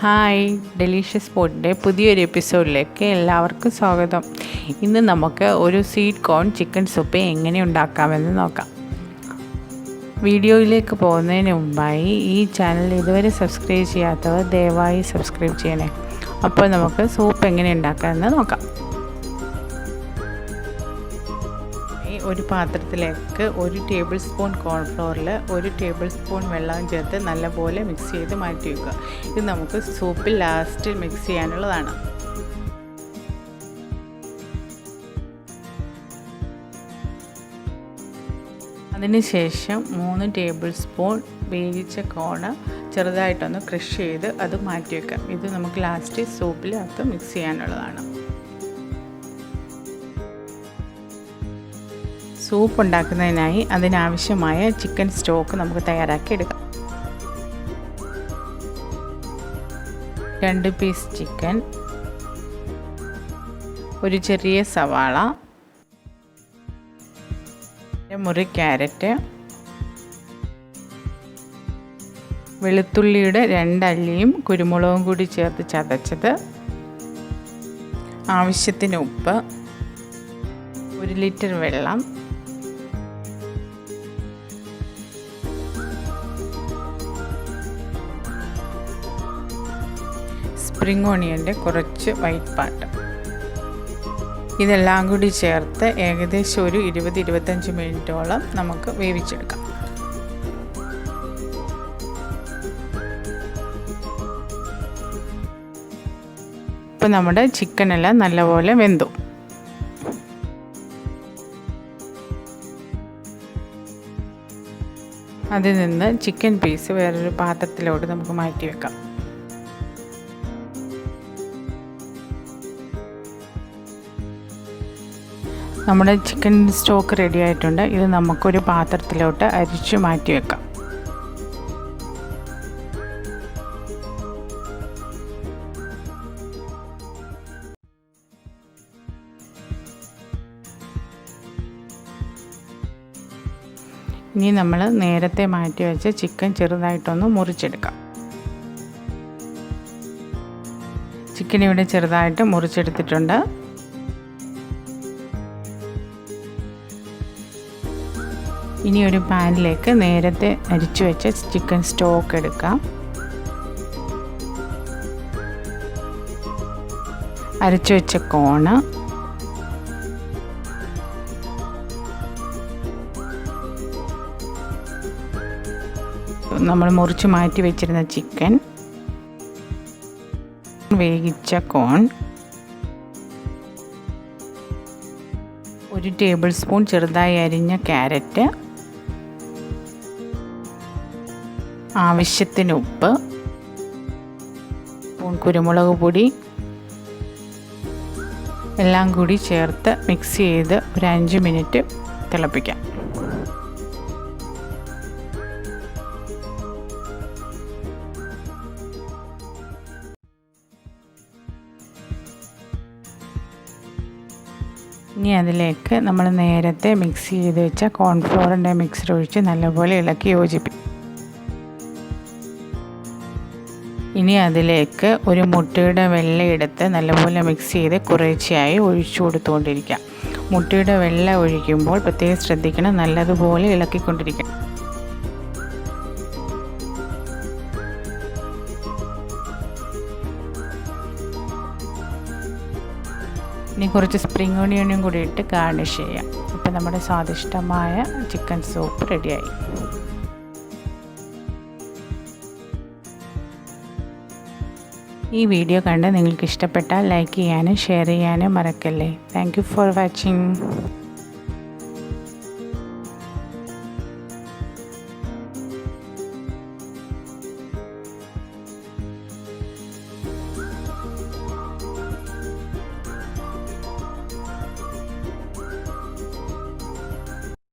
Hi, delicious ഫുഡിൻ്റെ പുതിയൊരു എപ്പിസോഡിലേക്ക് എല്ലാവർക്കും സ്വാഗതം. ഇന്ന് നമുക്ക് ഒരു സ്വീറ്റ് കോൺ ചിക്കൻ സൂപ്പ് എങ്ങനെ ഉണ്ടാക്കാമെന്ന് നോക്കാം. വീഡിയോയിലേക്ക് പോകുന്നതിന് മുമ്പായി ഈ ചാനൽ ഇതുവരെ സബ്സ്ക്രൈബ് ചെയ്യാത്തവർ ദയവായി സബ്സ്ക്രൈബ് ചെയ്യണേ. അപ്പോൾ നമുക്ക് സൂപ്പ് എങ്ങനെ ഉണ്ടാക്കാമെന്ന് നോക്കാം. ഒരു പാത്രത്തിലേക്ക് 1 ടേബിൾ സ്പൂൺ കോൺഫ്ലോറിൽ 1 ടേബിൾ സ്പൂൺ വെള്ളം ചേർത്ത് നല്ലപോലെ മിക്സ് ചെയ്ത് മാറ്റി വയ്ക്കുക. ഇത് നമുക്ക് സൂപ്പിൽ ലാസ്റ്റ് മിക്സ് ചെയ്യാനുള്ളതാണ്. അതിനുശേഷം 3 ടേബിൾ സ്പൂൺ വേവിച്ച കോണ് ചെറുതായിട്ടൊന്ന് ക്രഷ് ചെയ്ത് അത് മാറ്റി വയ്ക്കാം. ഇത് നമുക്ക് ലാസ്റ്റ് സൂപ്പിലകത്ത് മിക്സ് ചെയ്യാനുള്ളതാണ്. സൂപ്പ് ഉണ്ടാക്കുന്നതിനായി അതിനാവശ്യമായ ചിക്കൻ സ്റ്റോക്ക് നമുക്ക് തയ്യാറാക്കി എടുക്കാം. 2 പീസ് ചിക്കൻ, ഒരു ചെറിയ സവാള, 1 മുറി ക്യാരറ്റ്, വെളുത്തുള്ളിയുടെ 2 അല്ലിയും കുരുമുളകും കൂടി ചേർത്ത് ചതച്ചത്, ആവശ്യത്തിന് ഉപ്പ്, 1 ലിറ്റർ വെള്ളം, സ്പ്രിംഗ് ഓണിയൻ്റെ കുറച്ച് വൈറ്റ് പാർട്ട്. ഇതെല്ലാം കൂടി ചേർത്ത് ഏകദേശം ഒരു 20-25 മിനിറ്റോളം നമുക്ക് വേവിച്ചെടുക്കാം. ഇപ്പം നമ്മുടെ ചിക്കനെല്ലാം നല്ലപോലെ വെന്തു. അതിൽ നിന്ന് ചിക്കൻ പീസ് വേറൊരു പാത്രത്തിലോട്ട് നമുക്ക് മാറ്റി വെക്കാം. നമ്മുടെ ചിക്കൻ സ്റ്റോക്ക് റെഡി ആയിട്ടുണ്ട്. ഇത് നമുക്കൊരു പാത്രത്തിലോട്ട് അരിച്ചു മാറ്റി വെക്കാം. ഇനി നമ്മൾ നേരത്തെ മാറ്റി വെച്ച ചിക്കൻ ചെറുതായിട്ടൊന്ന് മുറിച്ചെടുക്കാം. ചിക്കൻ ഇവിടെ ചെറുതായിട്ട് മുറിച്ചെടുത്തിട്ടുണ്ട്. ഇനി ഒരു പാനിലേക്ക് നേരത്തെ അരിച്ചു വെച്ച ചിക്കൻ സ്റ്റോക്ക് എടുക്കാം. അരച്ചു വെച്ച കോണ്, നമ്മൾ മുറിച്ച് മാറ്റി വെച്ചിരുന്ന ചിക്കൻ, വേവിച്ച കോൺ, 1 ടേബിൾ സ്പൂൺ ചെറുതായി അരിഞ്ഞ ക്യാരറ്റ്, ആവശ്യത്തിന് ഉപ്പ്, കുരുമുളക് പൊടി എല്ലാം കൂടി ചേർത്ത് മിക്സ് ചെയ്ത് ഒരു 5 മിനിറ്റ് തിളപ്പിക്കാം. ഇനി അതിലേക്ക് നമ്മൾ നേരത്തെ മിക്സ് ചെയ്ത് വെച്ച കോൺഫ്ലോറിൻ്റെ മിക്സർ ഒഴിച്ച് നല്ലപോലെ ഇളക്കി യോജിപ്പിക്കും. ഇനി അതിലേക്ക് ഒരു മുട്ടയുടെ വെള്ള എടുത്ത് നല്ലപോലെ മിക്സ് ചെയ്ത് കുറേശ്ശെയായി ഒഴിച്ചു കൊടുത്തുകൊണ്ടിരിക്കാം. മുട്ടയുടെ വെള്ള ഒഴിക്കുമ്പോൾ പ്രത്യേകം ശ്രദ്ധിക്കണം, നല്ലതുപോലെ ഇളക്കിക്കൊണ്ടിരിക്കണം. ഇനി കുറച്ച് സ്പ്രിംഗ് ഓണിയനും കൂടി ഇട്ട് ഗാർണിഷ് ചെയ്യാം. ഇപ്പം നമ്മുടെ സ്വാദിഷ്ടമായ ചിക്കൻ സൂപ്പ് റെഡിയായി. ഈ വീഡിയോ കണ്ട് നിങ്ങൾക്ക് ഇഷ്ടപ്പെട്ടാൽ ലൈക്ക് ചെയ്യാനും ഷെയർ ചെയ്യാനും മറക്കല്ലേ. Thank you for watching.